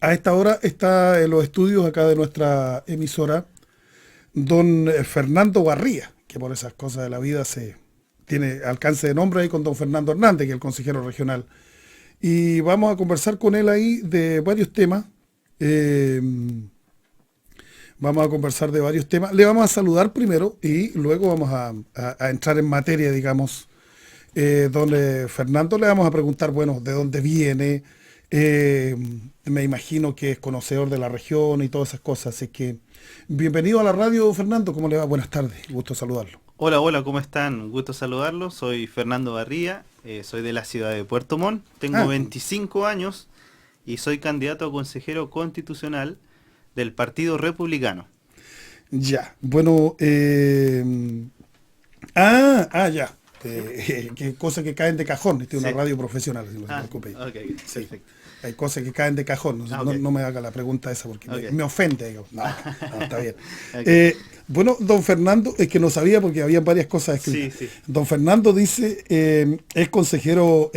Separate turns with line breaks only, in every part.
A esta hora está en los estudios acá de nuestra emisora don Fernando Barría, que por esas cosas de la vida se tiene alcance de nombre ahí con don Fernando Hernández, que es el consejero regional. Y vamos a conversar con él ahí de varios temas. Eh, Vamos a conversar de varios temas. Le vamos a saludar primero y luego vamos a entrar en materia, digamos. Don Fernando, le vamos a preguntar, bueno, de dónde viene. Eh, Me imagino que es conocedor de la región y todas esas cosas. Así que bienvenido a la radio, Fernando. ¿Cómo le va? Buenas tardes. Gusto saludarlo.
Hola, hola, ¿cómo están? Un gusto saludarlos. Soy Fernando Barría, soy de la ciudad de Puerto Montt, tengo
Ah,
25 años y soy candidato a consejero constitucional del Partido Republicano.
ya. Bueno, ya. Que cosas que caen de cajón. Esta es una
Sí.
radio profesional, si no se
Ah,
preocupe.
ok,
Sí.
perfecto.
Hay cosas que caen de cajón.
Ah,
No,
ok,
no me haga la pregunta esa porque
ok,
me ofende. Digo. No, no, está bien.
ok.
Bueno, don Fernando, es que no sabía porque había varias cosas escritas.
Sí, sí.
Don Fernando dice, es consejero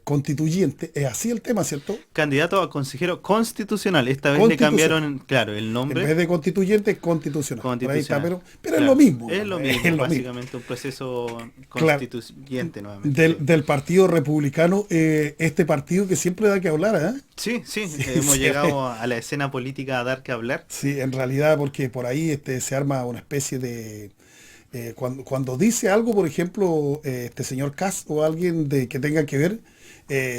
constituyente. Es así el tema, ¿cierto?
Candidato a consejero constitucional. Esta vez le
Constitucional.
cambiaron, claro, el
En
nombre.
vez de constituyente, es constitucional. Por ahí está,
Constitucional.
pero es lo
Claro.
mismo.
Es lo
Es
mismo,
lo mismo.
básicamente un proceso
Claro.
constituyente nuevamente.
Del,
Sí.
del Partido Republicano, este partido que siempre da que hablar, ¿eh?
Sí, sí,
Sí,
hemos
sí,
llegado a la escena política a dar que hablar.
sí, en realidad, porque por ahí se arma una especie de... cuando dice algo, por ejemplo, este señor Kass o alguien que tenga que ver,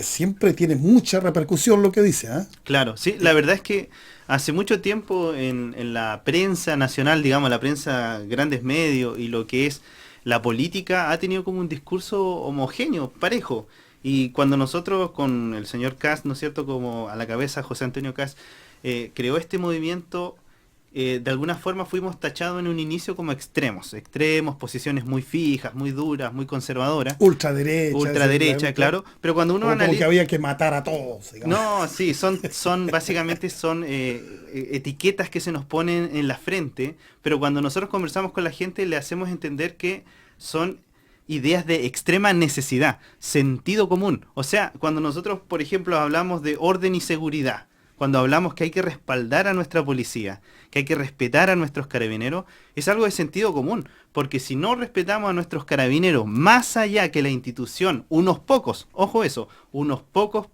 siempre tiene mucha repercusión lo que dice, ¿ah?
Claro, sí, la verdad es que hace mucho tiempo en la prensa nacional, digamos, la prensa grandes medios y lo que es la política ha tenido como un discurso homogéneo, parejo. Y cuando nosotros con el señor Kast, ¿no es cierto?, como a la cabeza José Antonio Kast, creó este movimiento, de alguna forma fuimos tachados en un inicio como extremos, posiciones muy fijas, muy duras, muy conservadoras,
Ultraderecha, ese,
ultraderecha, claro, pero cuando uno
como que
analiza...
había que matar a todos, digamos.
No, sí, básicamente son etiquetas que se nos ponen en la frente, pero cuando nosotros conversamos con la gente le hacemos entender que son ideas de extrema necesidad, sentido común. O sea, cuando nosotros, por ejemplo, hablamos de orden y seguridad, cuando hablamos que hay que respaldar a nuestra policía, que hay que respetar a nuestros carabineros, es algo de sentido común, porque si no respetamos a nuestros carabineros más allá que la institución, unos pocos, ojo eso, unos pocos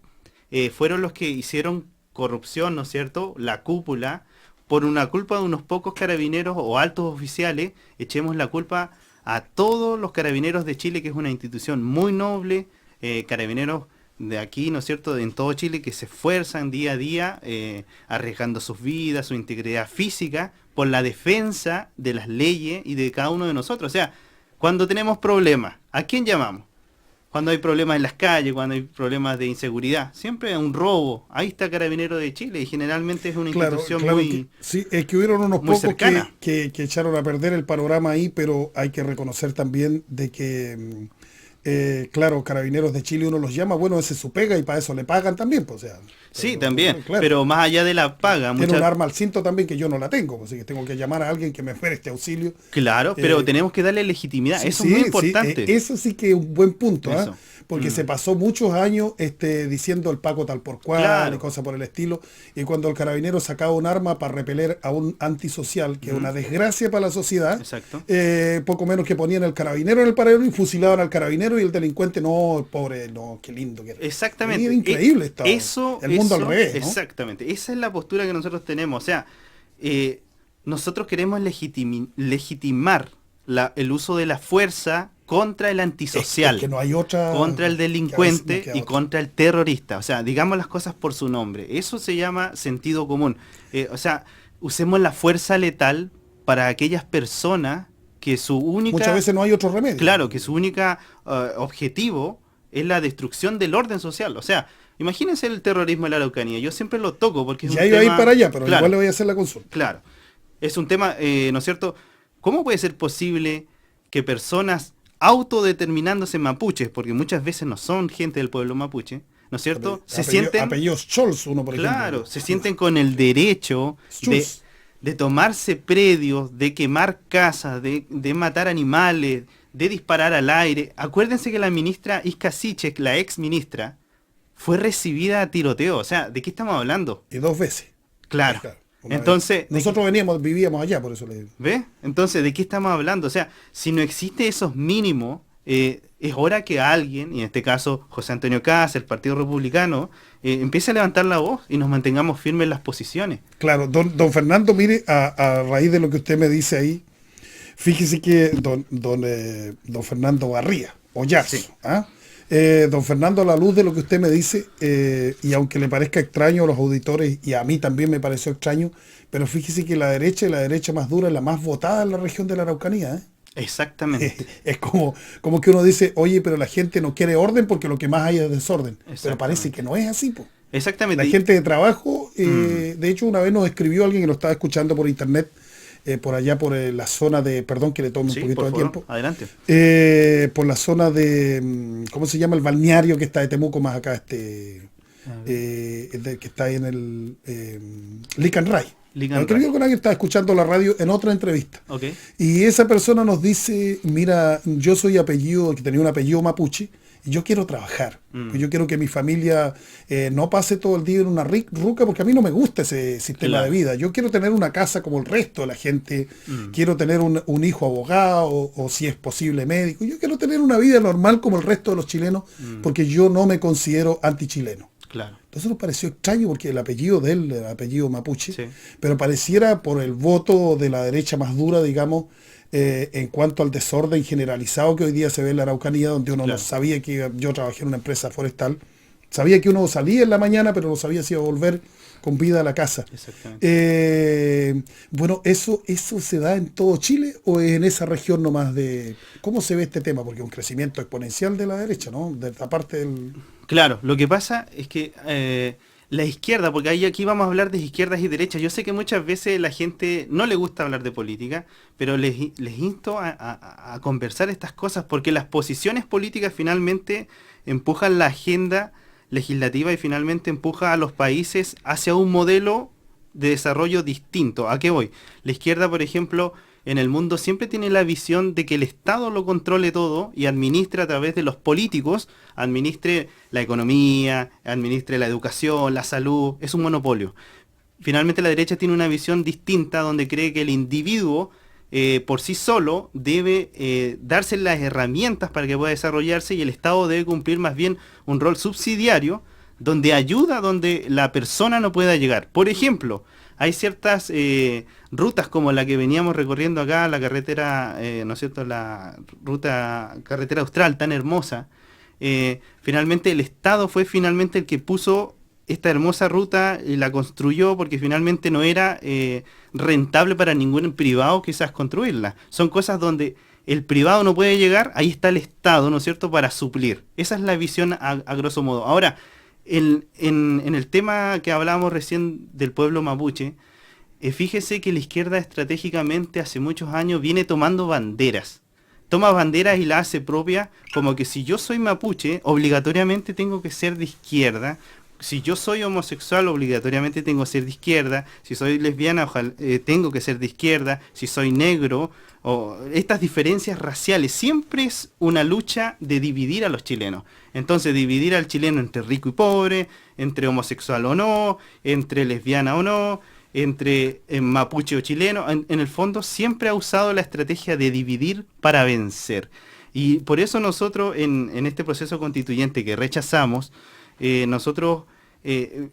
fueron los que hicieron corrupción, ¿no es cierto? La cúpula, por una culpa de unos pocos carabineros o altos oficiales, echemos la culpa a todos los carabineros de Chile, que es una institución muy noble, carabineros de aquí, ¿no es cierto?, en todo Chile, que se esfuerzan día a día, arriesgando sus vidas, su integridad física, por la defensa de las leyes y de cada uno de nosotros. O sea, cuando tenemos problemas, ¿a quién llamamos? Cuando hay problemas en las calles, cuando hay problemas de inseguridad, siempre hay un robo. Ahí está Carabinero de Chile y generalmente es una
Claro,
institución
claro que
muy,
sí, es que hubieron unos
muy
pocos
cercana.
que echaron a perder el panorama ahí, pero hay que reconocer también de que, claro, Carabineros de Chile uno los llama, bueno, ese es su pega y para eso le pagan también, pues, o sea,
Sí, también,
claro.
pero más allá de la paga,
Tiene un
muchas...
arma al cinto también que yo no la tengo, así que tengo que llamar a alguien que me preste auxilio.
Claro, pero
Eh,
tenemos que darle legitimidad,
Sí,
eso es muy
sí,
importante.
eso sí que es un buen punto, ¿ah?
Eso.
Porque
Mm.
se pasó muchos años diciendo el Paco tal por cual y
Claro.
cosas por el estilo, y cuando el carabinero sacaba un arma para repeler a un antisocial, que es una desgracia para la sociedad,
Exacto.
poco menos que ponían el carabinero en el paradero y fusilaban al carabinero y el delincuente, no, pobre, no, qué lindo que era.
Exactamente.
Era increíble
Eso,
el mundo al
eso,
revés, ¿no?
exactamente. Esa es la postura que nosotros tenemos. O sea, nosotros queremos legitimar el uso de la fuerza contra el
Es que
antisocial,
no hay otra
contra el
que a veces no
delincuente
queda
y
otra.
contra el terrorista. O sea, digamos las cosas por su nombre. Eso se llama sentido común. O sea, usemos la fuerza letal para aquellas personas que su
Muchas
única,
veces no hay otro remedio.
claro, que su única objetivo es la destrucción del orden social. O sea, imagínense el terrorismo en la Araucanía. Yo siempre lo toco porque es
Ya
un
iba a ir
tema...
para allá, pero
Claro,
igual le voy a hacer la consulta.
claro. Es un tema, ¿no es cierto? ¿Cómo puede ser posible que personas autodeterminándose mapuches, porque muchas veces no son gente del pueblo mapuche, ¿no es cierto? Se sienten,
Apellidos Scholz, uno por
claro,
ejemplo.
se sienten con el derecho
Schulz.
de tomarse predios, de quemar casas, de matar animales, de disparar al aire. Acuérdense que la ministra Iska Sichek, la ex ministra, fue recibida a tiroteo. O sea, ¿de qué estamos hablando?
Y 2 veces.
Claro.
Claro,
Entonces,
nosotros vivíamos allá, por eso le digo.
¿ve? Entonces, ¿de qué estamos hablando? O sea, si no existe esos mínimos, es hora que alguien, y en este caso José Antonio Kast, el Partido Republicano, empiece a levantar la voz y nos mantengamos firmes en las posiciones.
Claro, don Fernando, mire, a raíz de lo que usted me dice ahí, fíjese que don Fernando Barría, o Yarzo,
Sí.
don Fernando, a la luz de lo que usted me dice, y aunque le parezca extraño a los auditores, y a mí también me pareció extraño, pero fíjese que la derecha más dura, es la más votada en la región de la Araucanía, ¿eh?
Exactamente.
Es como que uno dice, oye, pero la gente no quiere orden porque lo que más hay es desorden. Pero parece que no es así, po.
Exactamente.
La gente de trabajo, de hecho una vez nos escribió alguien que lo estaba escuchando por internet, por allá por la zona de, perdón que le tome
Sí,
un poquito
por
de
favor,
tiempo,
adelante.
por la zona de, ¿cómo se llama? El balneario que está de Temuco más acá, que está ahí en el Licanray.
Licanray.
Creo que alguien estaba escuchando la radio en otra entrevista.
Ok.
Y esa persona nos dice, mira, yo soy que tenía un apellido mapuche, y yo quiero trabajar. Pues yo quiero que mi familia no pase todo el día en una ruca, porque a mí no me gusta ese sistema
Claro.
de vida. Yo quiero tener una casa como el resto de la gente, quiero tener un hijo abogado, o si es posible médico. Yo quiero tener una vida normal como el resto de los chilenos, porque yo no me considero antichileno.
Claro.
Entonces nos pareció extraño porque el apellido de él, el apellido mapuche,
Sí.
pero pareciera por el voto de la derecha más dura, digamos, en cuanto al desorden generalizado que hoy día se ve en la Araucanía, donde uno
Claro.
no sabía que yo trabajé en una empresa forestal, sabía que uno salía en la mañana, pero no sabía si iba a volver con vida a la casa.
Exactamente.
Bueno, ¿eso se da en todo Chile o es en esa región nomás de... ¿Cómo se ve este tema? Porque es un crecimiento exponencial de la derecha, ¿no? De la parte del...
Claro, lo que pasa es que la izquierda, porque aquí vamos a hablar de izquierdas y derechas. Yo sé que muchas veces la gente no le gusta hablar de política, pero les insto a conversar estas cosas porque las posiciones políticas finalmente empujan la agenda legislativa y finalmente empuja a los países hacia un modelo de desarrollo distinto. ¿A qué voy? La izquierda, por ejemplo, en el mundo siempre tiene la visión de que el Estado lo controle todo y administre a través de los políticos, administre la economía, administre la educación, la salud, es un monopolio. Finalmente la derecha tiene una visión distinta donde cree que el individuo por sí solo debe darse las herramientas para que pueda desarrollarse y el Estado debe cumplir más bien un rol subsidiario donde ayuda donde la persona no pueda llegar. Por ejemplo, hay ciertas rutas como la que veníamos recorriendo acá, la carretera, ¿no es cierto?, la carretera austral tan hermosa. Finalmente el Estado fue finalmente el que puso esta hermosa ruta y la construyó porque finalmente no era rentable para ningún privado quizás construirla. Son cosas donde el privado no puede llegar, ahí está el Estado, ¿no es cierto?, para suplir. Esa es la visión a grosso modo. Ahora, en el tema que hablábamos recién del pueblo mapuche, fíjese que la izquierda estratégicamente hace muchos años viene tomando banderas. Toma banderas y la hace propia, como que si yo soy mapuche, obligatoriamente tengo que ser de izquierda. Si yo soy homosexual, obligatoriamente tengo que ser de izquierda. Si soy lesbiana, tengo que ser de izquierda. Si soy negro, o estas diferencias raciales, siempre es una lucha de dividir a los chilenos. Entonces, dividir al chileno entre rico y pobre, entre homosexual o no, entre lesbiana o no, entre mapuche o chileno. En el fondo, siempre ha usado la estrategia de dividir para vencer. Y por eso nosotros, en este proceso constituyente que rechazamos, nosotros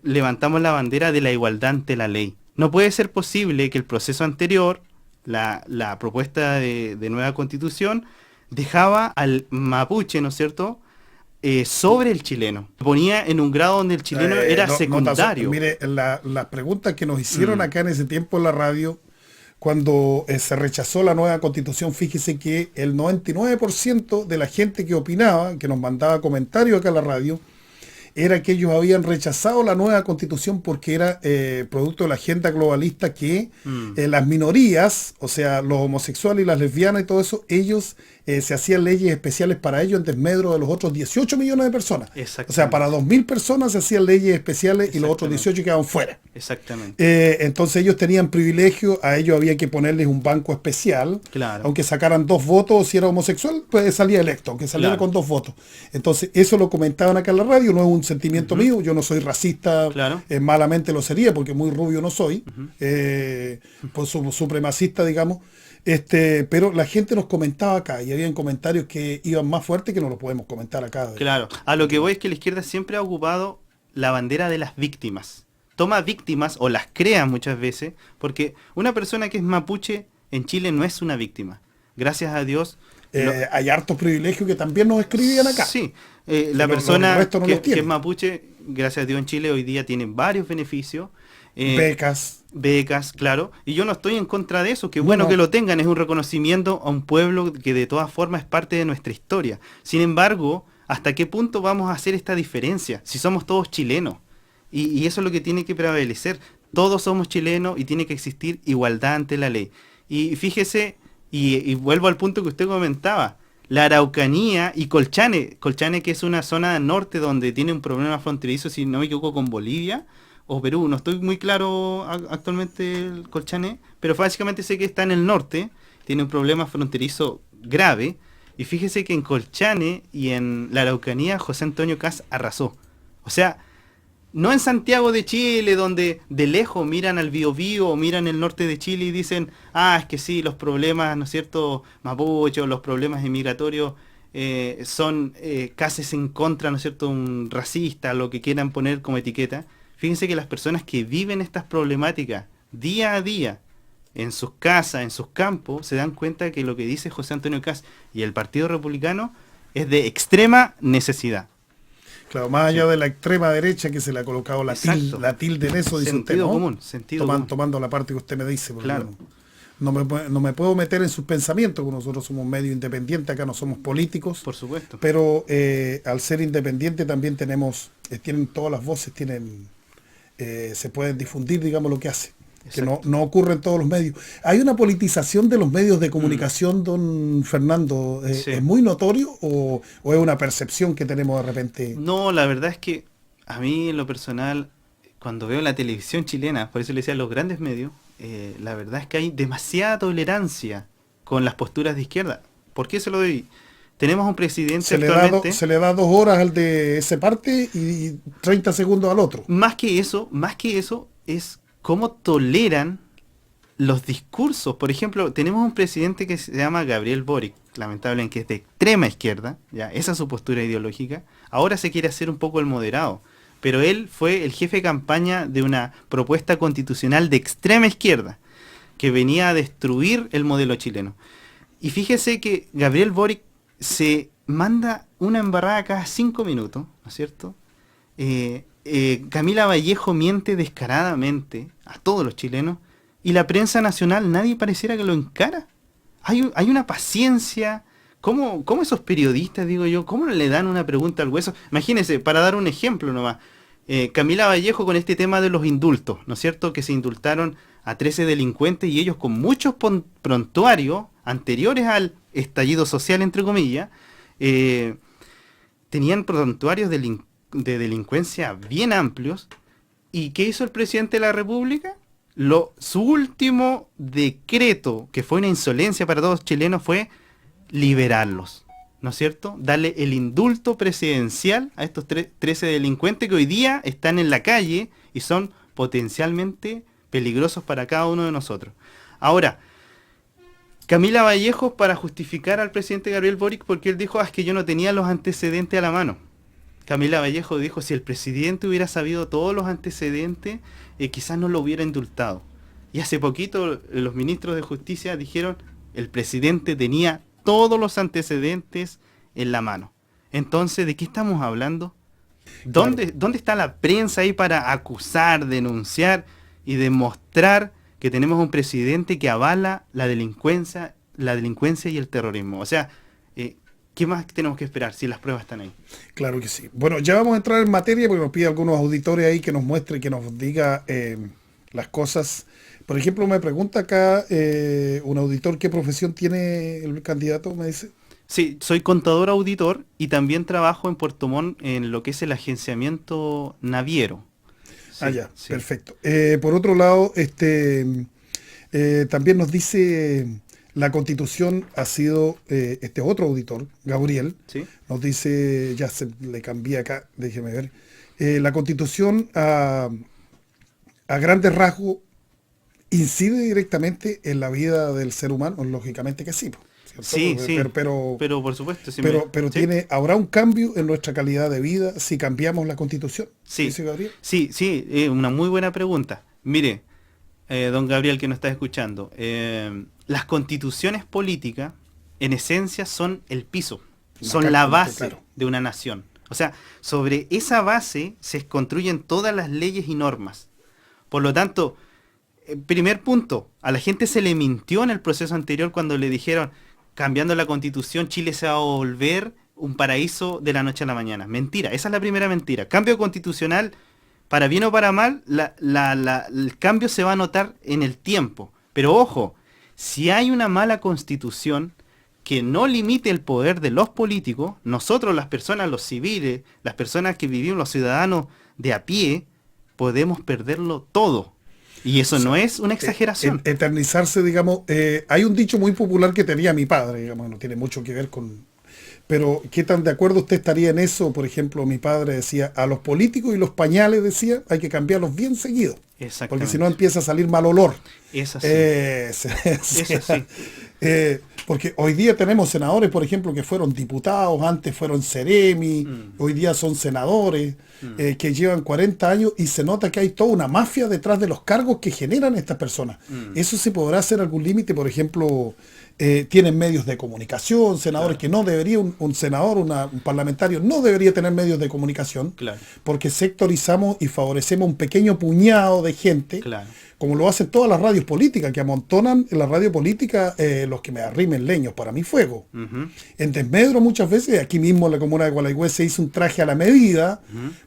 levantamos la bandera de la igualdad ante la ley. No puede ser posible que el proceso anterior, la propuesta de nueva constitución, dejaba al mapuche, ¿no es cierto?, sobre el chileno. Ponía en un grado donde el chileno era secundario.
Mire, las preguntas que nos hicieron acá en ese tiempo en la radio, cuando se rechazó la nueva constitución, fíjese que el 99% de la gente que opinaba, que nos mandaba comentarios acá en la radio, era que ellos habían rechazado la nueva constitución porque era producto de la agenda globalista que las minorías, o sea, los homosexuales y las lesbianas y todo eso, ellos se hacían leyes especiales para ellos en desmedro de los otros 18 millones de personas. O sea, para 2.000 personas se hacían leyes especiales y los otros 18 quedaban fuera.
Exactamente.
Entonces ellos tenían privilegio, a ellos había que ponerles un banco especial.
Claro.
Aunque sacaran 2 votos, si era homosexual, pues salía electo, aunque saliera con 2 votos. Entonces eso lo comentaban acá en la radio, no es un sentimiento mío, yo no soy racista,
Claro.
malamente lo sería, porque muy rubio no soy,
Ujú.
por supremacista, digamos. Pero la gente nos comentaba acá y habían comentarios que iban más fuertes que no los podemos comentar acá.
Claro, a lo que voy es que la izquierda siempre ha ocupado la bandera de las víctimas. Toma víctimas o las crea muchas veces, porque una persona que es mapuche en Chile no es una víctima. Gracias a Dios.
Hay hartos privilegios que también nos escribían acá.
Sí,
el
la persona
resto no los
que
tiene.
es mapuche, gracias a Dios en Chile hoy día tiene varios beneficios.
Becas.
Claro, y yo no estoy en contra de eso, qué bueno
No.
que lo tengan, es un reconocimiento a un pueblo que de todas formas es parte de nuestra historia. Sin embargo, ¿hasta qué punto vamos a hacer esta diferencia? Si somos todos chilenos, y eso es lo que tiene que prevalecer, todos somos chilenos y tiene que existir igualdad ante la ley. Y fíjese, y vuelvo al punto que usted comentaba, la Araucanía y Colchane que es una zona norte donde tiene un problema fronterizo, si no me equivoco, con Bolivia o Perú, no estoy muy claro actualmente el Colchane, pero básicamente sé que está en el norte, tiene un problema fronterizo grave, y fíjese que en Colchane y en la Araucanía José Antonio Kast arrasó. O sea, no en Santiago de Chile, donde de lejos miran al Biobío o miran el norte de Chile y dicen, es que sí, los problemas, ¿no es cierto?, mapuche o los problemas inmigratorios son casi en contra, ¿no es cierto?, un racista, lo que quieran poner como etiqueta. Fíjense que las personas que viven estas problemáticas día a día, en sus casas, en sus campos, se dan cuenta que lo que dice José Antonio Kast y el Partido Republicano es de extrema necesidad.
Claro, más allá de la extrema derecha que se le ha colocado la tilde en eso, dice usted,
Sentido
¿no?
común, sentido común.
Tomando la parte que usted me dice. Porque
Claro.
no me puedo meter en sus pensamientos, porque nosotros somos medio independientes, acá no somos políticos.
Por supuesto.
Pero al ser independiente también tienen todas las voces, se pueden difundir, digamos, lo que hace.
Exacto.
Que no ocurre en todos los medios. Hay una politización de los medios de comunicación, don Fernando.
Sí.
¿Es muy notorio o es una percepción que tenemos de repente?
No, la verdad es que a mí en lo personal, cuando veo la televisión chilena, por eso le decía los grandes medios, la verdad es que hay demasiada tolerancia con las posturas de izquierda. ¿Por qué se lo doy? Tenemos un presidente
Se le da 2 horas al de ese parte y 30 segundos al otro.
Más que eso es cómo toleran los discursos. Por ejemplo, tenemos un presidente que se llama Gabriel Boric, lamentablemente, que es de extrema izquierda, ya, esa es su postura ideológica. Ahora se quiere hacer un poco el moderado, pero él fue el jefe de campaña de una propuesta constitucional de extrema izquierda, que venía a destruir el modelo chileno. Y fíjese que Gabriel Boric se manda una embarrada cada 5 minutos, ¿no es cierto? Camila Vallejo miente descaradamente a todos los chilenos y la prensa nacional nadie pareciera que lo encara. Hay una paciencia. ¿Cómo esos periodistas, digo yo, cómo le dan una pregunta al hueso? Imagínense, para dar un ejemplo nomás, Camila Vallejo con este tema de los indultos, ¿no es cierto? Que se indultaron a 13 delincuentes y ellos con muchos prontuarios anteriores al estallido social, entre comillas, tenían prontuarios de delincuencia bien amplios. ¿Y qué hizo el presidente de la República? Su último decreto, que fue una insolencia para todos los chilenos, fue liberarlos, ¿no es cierto? Darle el indulto presidencial a estos 13 delincuentes que hoy día están en la calle y son potencialmente peligrosos para cada uno de nosotros. Ahora, Camila Vallejo, para justificar al presidente Gabriel Boric, porque él dijo, es que yo no tenía los antecedentes a la mano. Camila Vallejo dijo, si el presidente hubiera sabido todos los antecedentes, quizás no lo hubiera indultado. Y hace poquito los ministros de justicia dijeron, el presidente tenía todos los antecedentes en la mano. Entonces, ¿de qué estamos hablando? ¿Dónde está la prensa ahí para acusar, denunciar y demostrar que tenemos un presidente que avala la delincuencia y el terrorismo? O sea, ¿qué más tenemos que esperar si las pruebas están ahí?
Claro que sí. Bueno, ya vamos a entrar en materia porque nos pide algunos auditores ahí que nos muestre, que nos diga las cosas. Por ejemplo, me pregunta acá un auditor qué profesión tiene el candidato, me dice.
Sí, soy contador auditor y también trabajo en Puerto Montt en lo que es el agenciamiento naviero. Sí,
ya,
sí.
Perfecto. Por otro lado, también nos dice, la Constitución ha sido, este otro auditor, Gabriel,
¿Sí?
nos dice, ya se le cambié acá, déjeme ver, La Constitución a grandes rasgos incide directamente en la vida del ser humano, lógicamente que sí, po, ¿cierto?
Sí, sí,
Pero
por supuesto. Sí, ¿sí?
habrá un cambio en nuestra calidad de vida si cambiamos la Constitución.
Sí,
¿Dice Gabriel?
sí, sí, una muy buena pregunta. Mire, don Gabriel que nos está escuchando, las constituciones políticas en esencia son el piso, son la base
Claro.
de una nación. O sea, sobre esa base se construyen todas las leyes y normas. Por lo tanto, primer punto, a la gente se le mintió en el proceso anterior cuando le dijeron, cambiando la constitución, Chile se va a volver un paraíso de la noche a la mañana. Mentira, esa es la primera mentira. Cambio constitucional, para bien o para mal, el cambio se va a notar en el tiempo. Pero ojo, si hay una mala constitución que no limite el poder de los políticos, nosotros las personas, los civiles, las personas que vivimos, los ciudadanos de a pie, podemos perderlo todo. Y eso no es una exageración.
Eternizarse, digamos, hay un dicho muy popular que tenía mi padre, digamos, no tiene mucho que ver con... Pero, ¿qué tan de acuerdo usted estaría en eso? Por ejemplo, mi padre decía, a los políticos y los pañales, decía, hay que cambiarlos bien seguido. Porque si no empieza a salir mal olor.
Es así.
Es así. Porque hoy día tenemos senadores, por ejemplo, que fueron diputados, antes fueron seremi, hoy día son senadores, que llevan 40 años y se nota que hay toda una mafia detrás de los cargos que generan estas personas. ¿Eso se podrá hacer algún límite? Por ejemplo, tienen medios de comunicación, senadores que no debería, un senador, un parlamentario no debería tener medios de comunicación, porque sectorizamos y favorecemos un pequeño puñado de gente, como lo hacen todas las radios políticas, que amontonan en la radio política los que me arrimen leños para mi fuego. En Desmedro muchas veces, aquí mismo en la comuna de Gualeguay se hizo un traje a la medida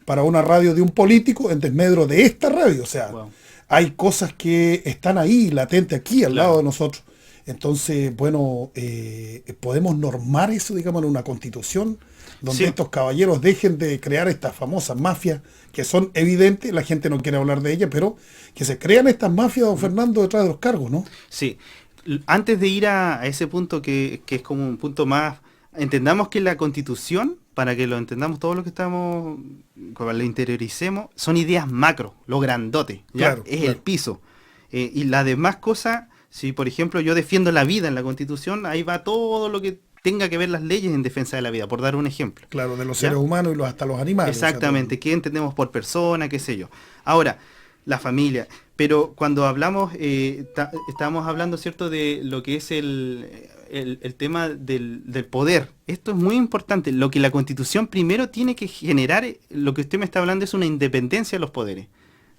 para una radio de un político, en Desmedro de esta radio, o sea, hay cosas que están ahí, latentes aquí, al lado de nosotros. Entonces, bueno, podemos normar eso, digamos, en una constitución, donde estos caballeros dejen de crear estas famosas mafias, que son evidentes, la gente no quiere hablar de ellas, pero que se crean estas mafias, don Fernando, detrás de los cargos, ¿no? Sí.
Antes de ir a ese punto que es como un punto más, entendamos que la constitución, para que lo entendamos todo lo que estamos, cuando lo interioricemos, son ideas macro, lo grandote, ¿ya?
Claro,
es el piso. Y las demás cosas... Si, por ejemplo, yo defiendo la vida en la Constitución, ahí va todo lo que tenga que ver las leyes en defensa de la vida, por dar un ejemplo.
Claro, de los seres humanos y hasta los animales.
Exactamente, o sea, ¿qué entendemos por persona, qué sé yo? Ahora, la familia. Pero cuando hablamos, estábamos hablando, ¿cierto?, de lo que es el tema del poder. Esto es muy importante. Lo que la Constitución primero tiene que generar, lo que usted me está hablando es una independencia de los poderes,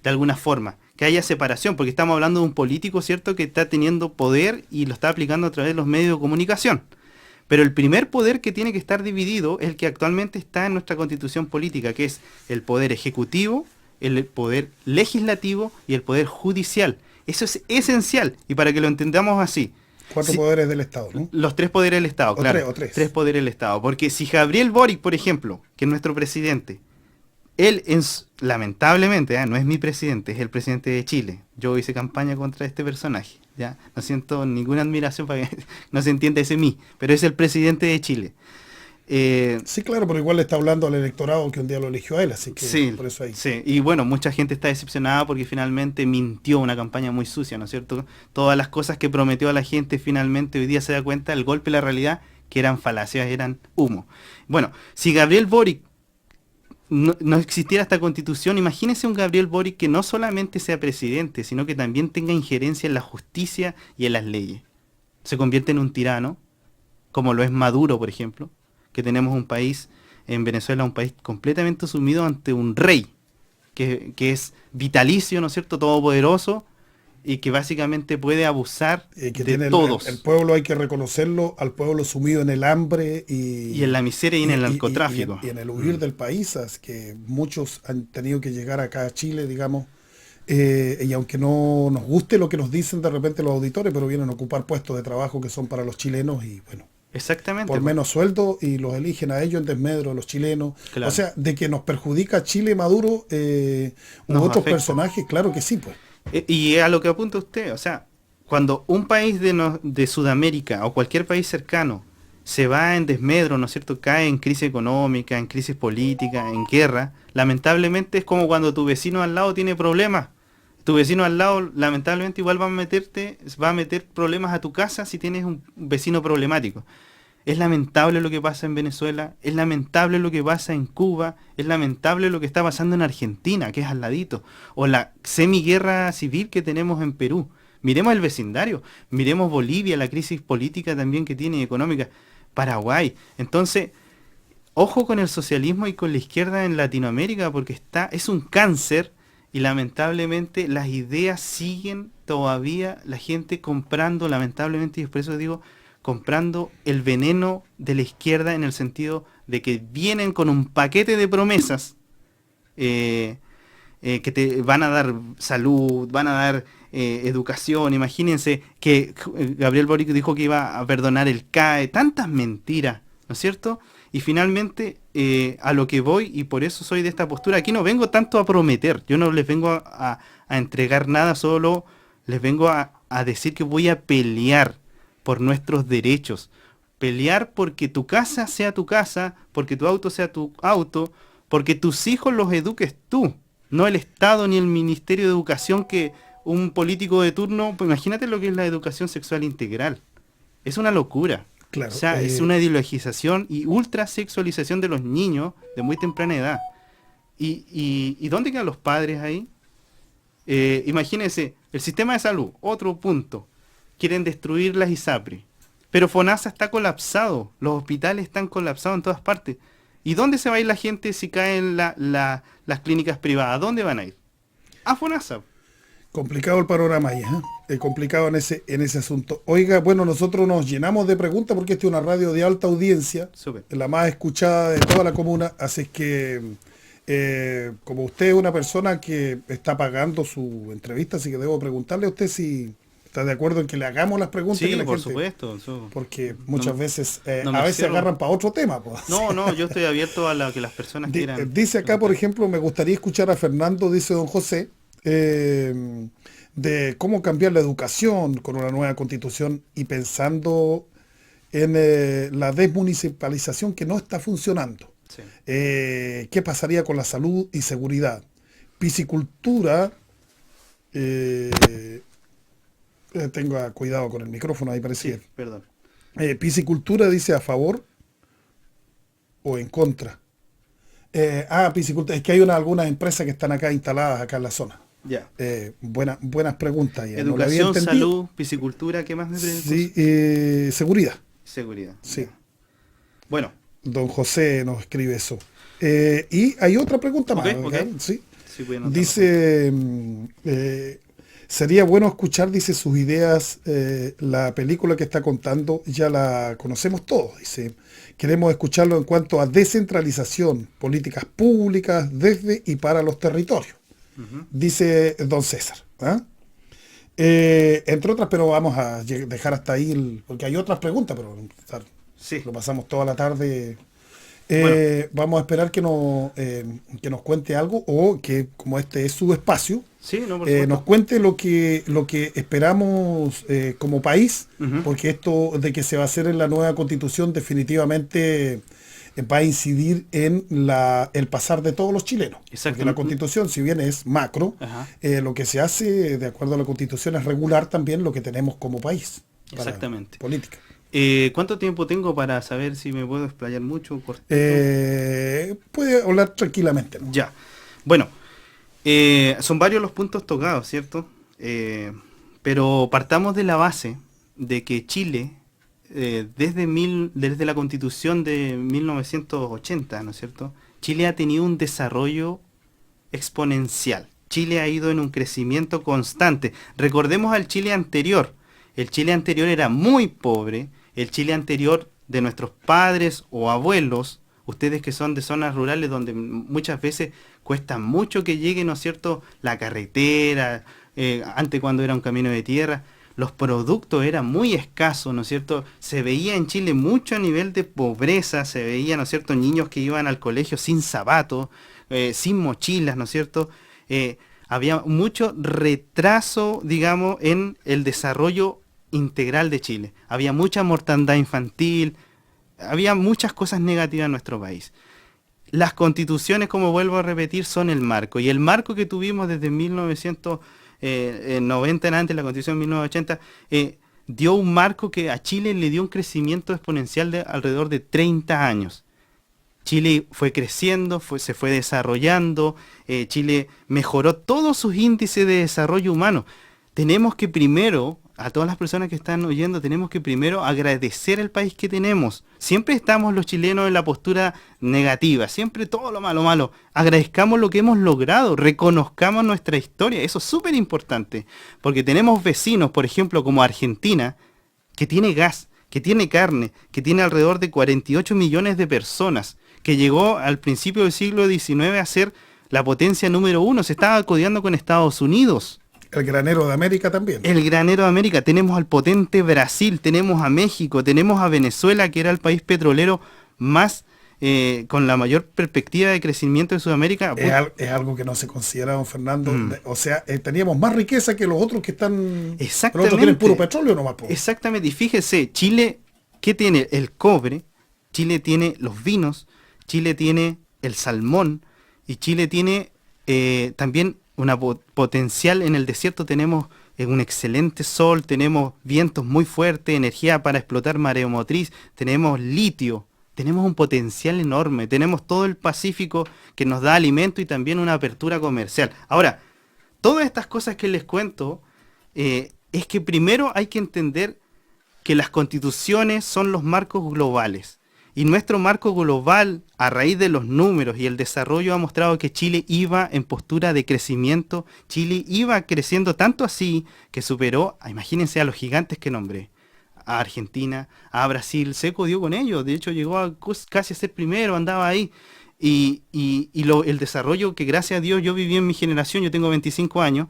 de alguna forma, que haya separación, porque estamos hablando de un político, ¿cierto?, que está teniendo poder y lo está aplicando a través de los medios de comunicación. Pero el primer poder que tiene que estar dividido es el que actualmente está en nuestra constitución política, que es el poder ejecutivo, el poder legislativo y el poder judicial. Eso es esencial, y para que lo entendamos así.
4 poderes del Estado, ¿no?
Los 3 poderes del Estado, claro. 3 poderes del Estado. Porque si Gabriel Boric, por ejemplo, que es nuestro presidente, él, lamentablemente, no es mi presidente, es el presidente de Chile. Yo hice campaña contra este personaje, ¿ya? No siento ninguna admiración para que no se entienda ese mí, pero es el presidente de Chile.
Sí, claro, pero igual le está hablando al electorado que un día lo eligió a él, así que
sí,
por eso ahí.
Sí, y bueno, mucha gente está decepcionada porque finalmente mintió, una campaña muy sucia, ¿no es cierto? Todas las cosas que prometió a la gente finalmente hoy día se da cuenta del golpe de la realidad que eran falacias, eran humo. Bueno, si Gabriel Boric no existiera esta constitución, imagínese un Gabriel Boric que no solamente sea presidente, sino que también tenga injerencia en la justicia y en las leyes. Se convierte en un tirano, como lo es Maduro, por ejemplo, que tenemos un país, en Venezuela, un país completamente sumido ante un rey, que es vitalicio, ¿no es cierto?, todopoderoso, y que básicamente puede abusar de todos.
El pueblo, hay que reconocerlo, al pueblo sumido en el hambre y
en la miseria y en el narcotráfico.
Y en el huir del país, es que muchos han tenido que llegar acá a Chile, digamos, y aunque no nos guste lo que nos dicen de repente los auditores, pero vienen a ocupar puestos de trabajo que son para los chilenos y bueno.
Exactamente.
Por menos sueldo y los eligen a ellos en desmedro de los chilenos. Claro. O sea, de que nos perjudica Chile, Maduro, u otros personajes, claro que sí, pues.
Y a lo que apunta usted, o sea, cuando un país de Sudamérica o cualquier país cercano se va en desmedro, ¿no es cierto? Cae en crisis económica, en crisis política, en guerra. Lamentablemente es como cuando tu vecino al lado tiene problemas. Tu vecino al lado lamentablemente igual va a meter problemas a tu casa si tienes un vecino problemático. Es lamentable lo que pasa en Venezuela, es lamentable lo que pasa en Cuba, es lamentable lo que está pasando en Argentina, que es al ladito, o la semiguerra civil que tenemos en Perú. Miremos el vecindario, miremos Bolivia, la crisis política también que tiene, económica, Paraguay. Entonces, ojo con el socialismo y con la izquierda en Latinoamérica, porque es un cáncer y lamentablemente las ideas siguen todavía, la gente comprando, lamentablemente, y por eso digo, comprando el veneno de la izquierda en el sentido de que vienen con un paquete de promesas que te van a dar salud, van a dar educación. Imagínense que Gabriel Boric dijo que iba a perdonar el CAE, tantas mentiras, ¿no es cierto? Y finalmente, a lo que voy, y por eso soy de esta postura, aquí no vengo tanto a prometer, yo no les vengo a entregar nada, solo les vengo a decir que voy a pelear por nuestros derechos, pelear porque tu casa sea tu casa, porque tu auto sea tu auto, porque tus hijos los eduques tú, no el Estado ni el Ministerio de Educación, que un político de turno, pues imagínate lo que es la educación sexual integral, es una locura.
Claro,
O sea, es una ideologización y ultrasexualización de los niños de muy temprana edad. ¿Y dónde quedan los padres ahí? Imagínense, el sistema de salud, otro punto. Quieren destruir las ISAPRE. Pero FONASA está colapsado. Los hospitales están colapsados en todas partes. ¿Y dónde se va a ir la gente si caen las clínicas privadas? ¿Dónde van a ir? A FONASA.
Complicado el panorama ahí, complicado en ese asunto. Oiga, bueno, nosotros nos llenamos de preguntas porque esta es una radio de alta audiencia,
Súper.
la más escuchada de toda la comuna, así es que como usted es una persona que está pagando su entrevista, así que debo preguntarle a usted si está de acuerdo en que le hagamos las preguntas
Sí,
que la
por
gente,
supuesto.
porque muchas veces
no
a
me
veces
cierro.
agarran para otro tema, pues.
No, yo estoy abierto a lo que las personas quieran.
Dice acá, por ejemplo, me gustaría escuchar a Fernando, dice don José, de cómo cambiar la educación con una nueva constitución y pensando en la desmunicipalización que no está funcionando.
Sí.
¿Qué pasaría con la salud y seguridad? Piscicultura, tenga cuidado con el micrófono, ahí parecía.
Sí, perdón.
Piscicultura dice a favor o en contra. Piscicultura, es que hay algunas empresas que están acá instaladas acá en la zona.
Ya.
Buenas preguntas. Ya. No le había
Educación,
entendido.
salud, piscicultura, ¿qué más me preguntas?
Sí, seguridad.
Seguridad.
Sí.
Ya. Bueno.
Don José nos escribe eso. Y hay otra pregunta más.
Ok.
¿Sí?
Sí, voy a anotarlo.
Dice, sería bueno escuchar, dice, sus ideas. La película que está contando ya la conocemos todos. Dice, queremos escucharlo en cuanto a descentralización, políticas públicas desde y para los territorios. Dice don César. Entre otras, pero vamos a dejar hasta ahí, porque hay otras preguntas, pero
Sí.
lo pasamos toda la tarde.
Bueno.
Vamos a esperar que nos cuente algo, o que, como este es su espacio,
Sí, no, por supuesto.
nos cuente lo que esperamos como país,
Ujú.
porque esto de que se va a hacer en la nueva constitución definitivamente va a incidir en el pasar de todos los chilenos. Porque
Exacto.
la constitución, si bien es macro,
Ajá.
lo que se hace de acuerdo a la constitución es regular también lo que tenemos como país. para
Exactamente.
Política.
¿Cuánto tiempo tengo para saber si me puedo explayar mucho o cortito?
Puede hablar tranquilamente, ¿no?
Ya. Bueno, son varios los puntos tocados, ¿cierto? Pero partamos de la base de que Chile, desde la Constitución de 1980, ¿no es cierto? Chile ha tenido un desarrollo exponencial. Chile ha ido en un crecimiento constante. Recordemos al Chile anterior. El Chile anterior era muy pobre. El Chile anterior de nuestros padres o abuelos, ustedes que son de zonas rurales donde muchas veces cuesta mucho que llegue, ¿no es cierto?, la carretera, antes cuando era un camino de tierra, los productos eran muy escasos, ¿no es cierto? Se veía en Chile mucho a nivel de pobreza, se veía, ¿no es cierto?, niños que iban al colegio sin zapatos, sin mochilas, ¿no es cierto? Había mucho retraso, digamos, en el desarrollo integral de Chile. Había mucha mortandad infantil, había muchas cosas negativas en nuestro país. Las constituciones, como vuelvo a repetir, son el marco. Y el marco que tuvimos desde 1990 en adelante, la constitución de 1980, dio un marco que a Chile le dio un crecimiento exponencial de alrededor de 30 años. Chile fue creciendo, se fue desarrollando, Chile mejoró todos sus índices de desarrollo humano. Tenemos que primero, a todas las personas que están oyendo, tenemos que primero agradecer el país que tenemos. Siempre estamos los chilenos en la postura negativa, siempre todo lo malo, malo. Agradezcamos lo que hemos logrado, reconozcamos nuestra historia, eso es súper importante, porque tenemos vecinos, por ejemplo, como Argentina, que tiene gas, que tiene carne, que tiene alrededor de 48 millones de personas, que llegó al principio del siglo XIX a ser la potencia número 1, se estaba codeando con Estados Unidos.
El granero de América también.
El granero de América, tenemos al potente Brasil, tenemos a México, tenemos a Venezuela, que era el país petrolero más, con la mayor perspectiva de crecimiento de Sudamérica.
Es algo que no se considera, don Fernando. O sea, teníamos más riqueza que los otros que están...
Exactamente.
Los otros tienen puro petróleo nomás.
Exactamente, y fíjese, Chile, ¿qué tiene? El cobre, Chile tiene los vinos, Chile tiene el salmón, y Chile tiene también una potencial en el desierto. Tenemos un excelente sol, tenemos vientos muy fuertes, energía para explotar mareomotriz, tenemos litio, tenemos un potencial enorme, tenemos todo el Pacífico que nos da alimento y también una apertura comercial. Ahora, todas estas cosas que les cuento, es que primero hay que entender que las constituciones son los marcos globales. Y nuestro marco global, a raíz de los números y el desarrollo, ha mostrado que Chile iba en postura de crecimiento. Chile iba creciendo tanto así que superó, imagínense, a los gigantes que nombré. A Argentina, a Brasil, se codió con ellos. De hecho, llegó a casi a ser primero, andaba ahí. Y el desarrollo que, gracias a Dios, yo viví en mi generación, yo tengo 25 años.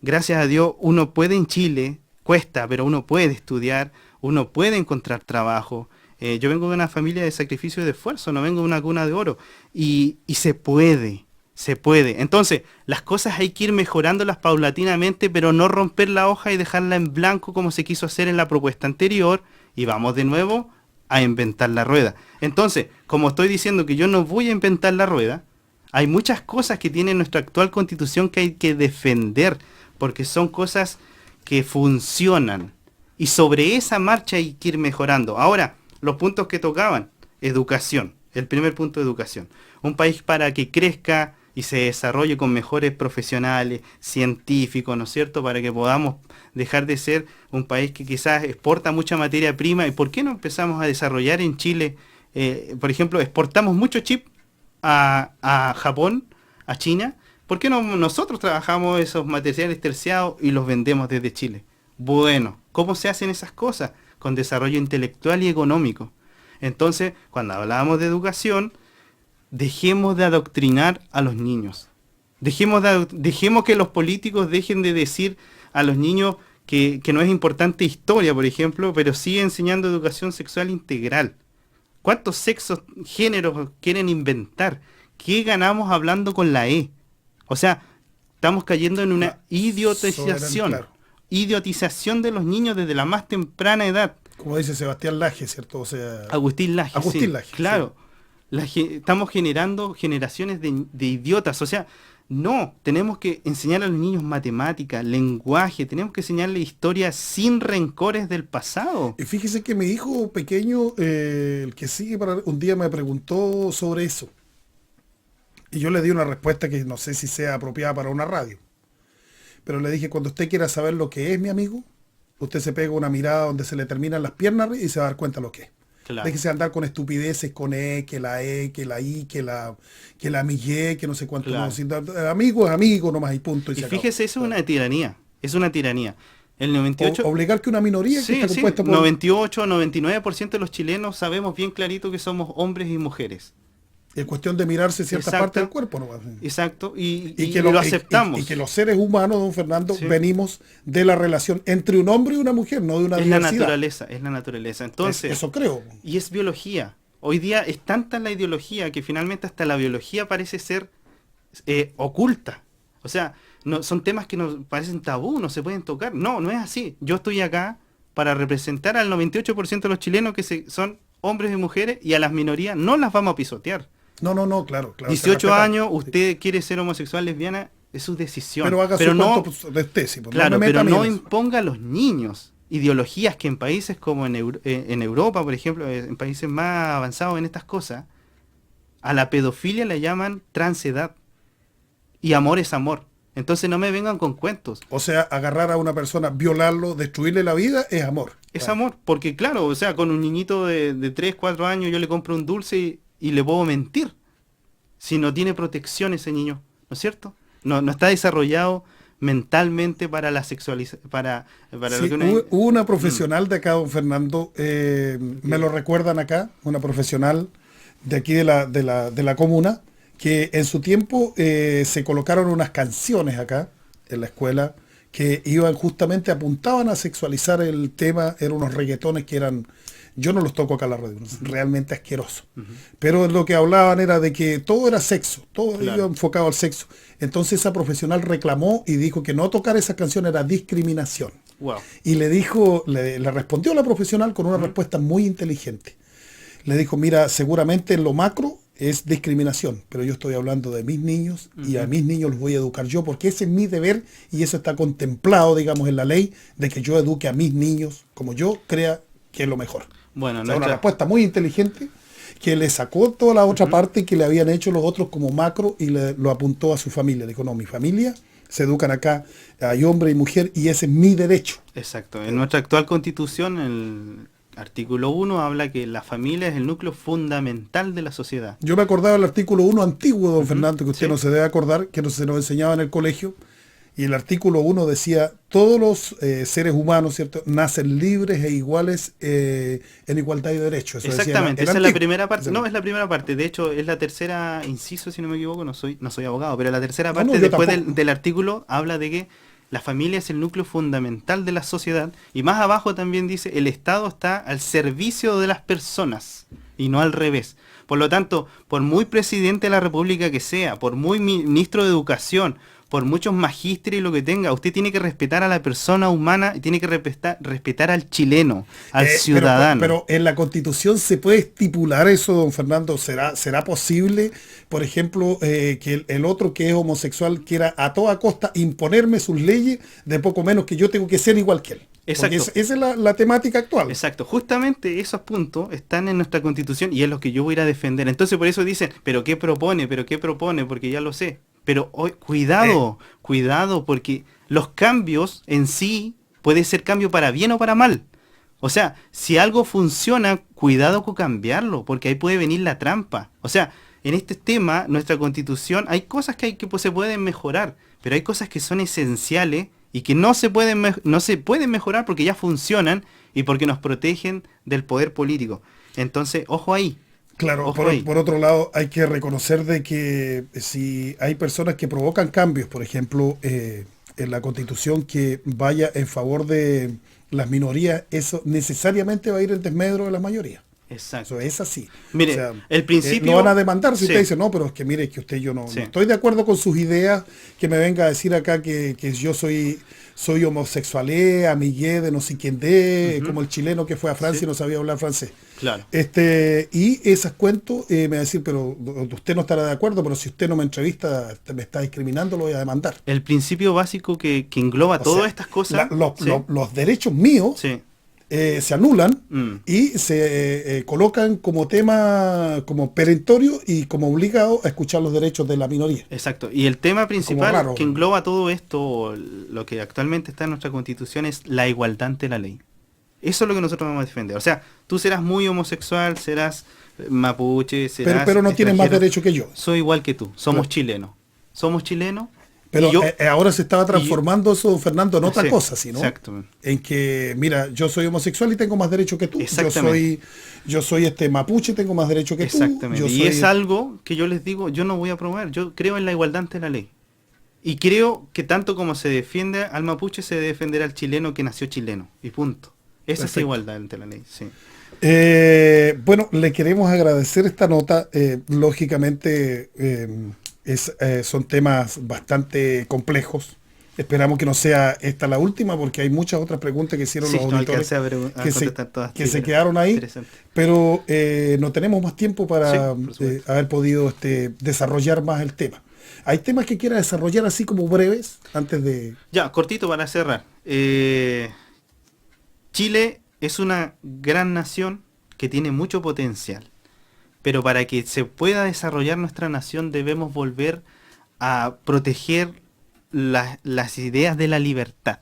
Gracias a Dios, uno puede en Chile, cuesta, pero uno puede estudiar, uno puede encontrar trabajo. Yo vengo de una familia de sacrificio y de esfuerzo, no vengo de una cuna de oro. Y se puede, se puede. Entonces, las cosas hay que ir mejorándolas paulatinamente, pero no romper la hoja y dejarla en blanco como se quiso hacer en la propuesta anterior, y vamos de nuevo a inventar la rueda. Entonces, como estoy diciendo que yo no voy a inventar la rueda, hay muchas cosas que tiene nuestra actual constitución que hay que defender, porque son cosas que funcionan. Y sobre esa marcha hay que ir mejorando. Ahora, los puntos que tocaban, educación, el primer punto, educación. Un país para que crezca y se desarrolle con mejores profesionales, científicos, ¿no es cierto? Para que podamos dejar de ser un país que quizás exporta mucha materia prima. ¿Y por qué no empezamos a desarrollar en Chile? Por ejemplo, exportamos mucho chip a Japón, a China. ¿Por qué no nosotros trabajamos esos materiales terciados y los vendemos desde Chile? Bueno, ¿cómo se hacen esas cosas? Con desarrollo intelectual y económico. Entonces, cuando hablábamos de educación, dejemos de adoctrinar a los niños. Dejemos que los políticos dejen de decir a los niños que no es importante historia, por ejemplo, pero sigue enseñando educación sexual integral. ¿Cuántos sexos, géneros quieren inventar? ¿Qué ganamos hablando con la E? O sea, estamos cayendo en una idiotización. Idiotización de los niños desde la más temprana edad.
Como dice Sebastián Laje, ¿cierto? O sea,
Agustín Laje.
Agustín
sí,
Laje.
Claro.
Sí.
Estamos generando generaciones de idiotas. O sea, no, tenemos que enseñar a los niños matemáticas, lenguaje, tenemos que enseñarles historia sin rencores del pasado.
Y fíjese que mi hijo pequeño, el que sigue, un día me preguntó sobre eso. Y yo le di una respuesta que no sé si sea apropiada para una radio. Pero le dije, cuando usted quiera saber lo que es, mi amigo, usted se pega una mirada donde se le terminan las piernas y se va a dar cuenta lo que es.
Claro.
Déjese andar con estupideces, con que la I, que la mille, que no sé cuánto.
Claro.
No, amigo es amigo nomás y punto.
Y fíjese, eso es una tiranía. Es una tiranía. El 98...
Obligar que una minoría que está compuesta por...
98, 99% de los chilenos sabemos bien clarito que somos hombres y mujeres.
Es cuestión de mirarse cierta parte del cuerpo nomás.
Exacto, y
que
lo aceptamos.
Y que los seres humanos, don Fernando, venimos de la relación entre un hombre y una mujer, no de una diversidad.
Es la naturaleza. Entonces,
eso creo.
Y es biología. Hoy día es tanta la ideología que finalmente hasta la biología parece ser oculta. O sea, no, son temas que nos parecen tabú, no se pueden tocar. No, no es así. Yo estoy acá para representar al 98% de los chilenos que son hombres y mujeres, y a las minorías no las vamos a pisotear.
No, claro.
18 años, usted quiere ser homosexual, lesbiana, es su decisión.
Pero haga su
no,
cuento de tesis.
claro,
no me
pero
meta
no
en eso.
imponga a los niños ideologías que en países como en Europa, por ejemplo, en países más avanzados en estas cosas, a la pedofilia le llaman transedad. Y amor es amor. Entonces no me vengan con cuentos.
O sea, agarrar a una persona, violarlo, destruirle la vida, es amor.
Es amor, porque claro, o sea, con un niñito de 3, 4 años yo le compro un dulce y le puedo mentir. Si no tiene protección ese niño, ¿no es cierto? No está desarrollado mentalmente para la sexualización, para
Sí,
lo que
hubo una profesional de acá, don Fernando, me lo recuerdan acá, una profesional de aquí de la comuna, que en su tiempo se colocaron unas canciones acá en la escuela que iban justamente, apuntaban a sexualizar el tema, eran unos reggaetones que eran, yo no los toco acá en la radio, realmente asquerosos, pero lo que hablaban era de que todo era sexo, todo
Claro.
iba enfocado al sexo. Entonces esa profesional reclamó y dijo que no tocar esa canción era discriminación.
Wow.
Y le dijo, le respondió a la profesional con una respuesta muy inteligente. Le dijo, mira, seguramente en lo macro es discriminación, pero yo estoy hablando de mis niños y a mis niños los voy a educar yo, porque ese es mi deber y eso está contemplado, digamos, en la ley, de que yo eduque a mis niños como yo crea que es lo mejor.
Bueno,
O sea, una respuesta muy inteligente que le sacó toda la otra parte que le habían hecho los otros como macro y lo apuntó a su familia. Dijo, no, mi familia se educan acá, hay hombre y mujer y ese es mi derecho.
exacto. En nuestra actual constitución, el artículo 1 habla que la familia es el núcleo fundamental de la sociedad.
Yo me acordaba del artículo 1 antiguo, don Fernando, que usted
sí.
no se debe acordar, que no se nos enseñaba en el colegio, y el artículo 1 decía, todos los seres humanos, ¿cierto?, nacen libres e iguales en igualdad y derechos. Eso decía
Exactamente,
el
esa es la
antiguo.
primera parte.
Esa-
No, es la primera parte. De hecho, es la tercera inciso, si no me equivoco, no soy abogado, pero la tercera
No,
parte,
no, yo
después
tampoco.
del artículo, habla de que la familia es el núcleo fundamental de la sociedad. Y más abajo también dice, el Estado está al servicio de las personas y no al revés. Por lo tanto, por muy presidente de la República que sea, por muy ministro de Educación, por muchos magísteres y lo que tenga, usted tiene que respetar a la persona humana y tiene que respetar al chileno, al ciudadano.
Pero en la Constitución se puede estipular eso, don Fernando. ¿Será posible, por ejemplo, que el otro que es homosexual quiera a toda costa imponerme sus leyes de poco menos que yo tengo que ser igual que él?
Exacto.
Porque esa es la temática actual.
Exacto, justamente esos puntos están en nuestra constitución y es lo que yo voy a ir a defender. Entonces por eso dicen, ¿pero qué propone? ¿Pero qué propone? Porque ya lo sé. Pero hoy, cuidado, porque los cambios en sí puede ser cambio para bien o para mal. O sea, si algo funciona, cuidado con cambiarlo, porque ahí puede venir la trampa. O sea, en este tema, nuestra constitución, hay cosas que pues, se pueden mejorar, pero hay cosas que son esenciales y que no se pueden mejorar porque ya funcionan y porque nos protegen del poder político. Entonces, ojo ahí.
Claro,
Ojo ahí.
por otro lado, hay que reconocer de que si hay personas que provocan cambios, por ejemplo, en la Constitución que vaya en favor de las minorías, eso necesariamente va a ir en desmedro de la mayoría.
Exacto.
Eso es así.
Mire,
O sea,
el principio...
lo van a demandar si
Sí.
usted dice, no, pero es que mire, que usted yo no
Sí.
estoy de acuerdo con sus ideas, que me venga a decir acá que yo soy homosexualé, amigué de no sé quién de, como el chileno que fue a Francia
Sí.
y no sabía hablar francés.
Claro.
Y esas cuentos me va a decir, pero usted no estará de acuerdo, pero si usted no me entrevista, me está discriminando, lo voy a demandar.
El principio básico que engloba
O
todas
sea,
estas cosas... Sí.
los derechos míos
Sí.
se anulan
Mm.
y se colocan como tema, como perentorio y como obligado a escuchar los derechos de la minoría.
Exacto. Y el tema principal
raro.
que engloba todo esto, lo que actualmente está en nuestra constitución, es la igualdad ante la ley. Eso es lo que nosotros vamos a defender. O sea, tú serás muy homosexual, serás mapuche, serás
Pero no tienes más
extranjero.
derecho que yo.
Soy igual que tú. Somos
Claro.
chilenos. Somos chilenos.
Pero
y yo-
ahora se estaba transformando eso, Fernando, en otra
Sí,
cosa, ¿sí, no?
exacto.
En que, mira, yo soy homosexual y tengo más derecho que tú.
Exactamente.
Yo soy mapuche, tengo más derecho que tú.
Exactamente.
Yo
Y
soy-
es algo que yo les digo, yo no voy a promover. Yo creo en la igualdad ante la ley. Y creo que tanto como se defiende al mapuche, se debe defender al chileno que nació chileno. Y punto. Esa es
Perfecto.
igualdad ante la ley, sí.
Bueno, le queremos agradecer esta nota. Lógicamente son temas bastante complejos Esperamos que no sea esta la última, porque hay muchas otras preguntas que hicieron
Sí,
los
no
auditores
alcancé a
que se,
contestar todas.
que
Sí,
se
pero
quedaron ahí,
interesante.
pero no tenemos más tiempo
Sí,
para
por supuesto.
haber podido desarrollar más el tema. ¿Hay temas que quiera desarrollar así como breves antes de...?
Ya, cortito para cerrar. Chile es una gran nación que tiene mucho potencial, pero para que se pueda desarrollar nuestra nación debemos volver a proteger las ideas de la libertad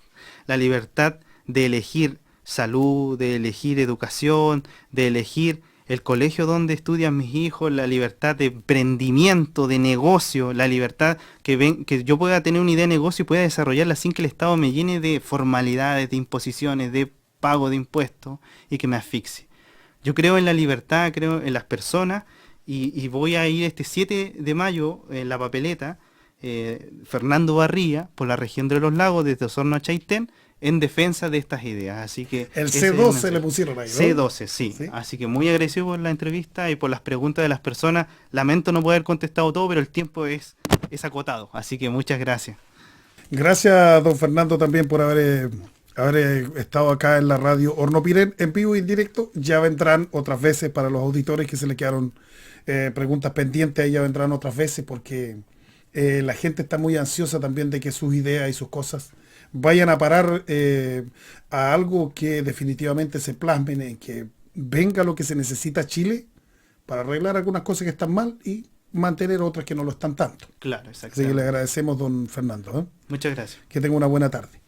de elegir salud, de elegir educación, de elegir el colegio donde estudian mis hijos, la libertad de emprendimiento, de negocio, la libertad que yo pueda tener una idea de negocio y pueda desarrollarla sin que el Estado me llene de formalidades, de imposiciones, de pago de impuestos y que me asfixie. Yo creo en la libertad, creo en las personas y voy a ir este 7 de mayo en la papeleta Fernando Barría por la región de los lagos desde Osorno a Chaitén en defensa de estas ideas. Así que
El
ese es el
C12
mensaje.
le pusieron ahí, ¿no?
C12, sí.
¿Sí?
Así que muy agradecido por la entrevista y por las preguntas de las personas. Lamento no poder contestado todo, pero el tiempo es acotado. Así que muchas gracias.
Gracias, don Fernando, también por haber estado acá en la radio Hornopiren en vivo y en directo. Ya vendrán otras veces para los auditores que se le quedaron preguntas pendientes. Ahí ya vendrán otras veces porque la gente está muy ansiosa también de que sus ideas y sus cosas vayan a parar a algo que definitivamente se plasmen, en que venga lo que se necesita Chile para arreglar algunas cosas que están mal y mantener otras que no lo están tanto.
Claro,
Así que le
exactamente.
agradecemos, don Fernando, ¿eh?
Muchas gracias.
Que tenga una buena tarde.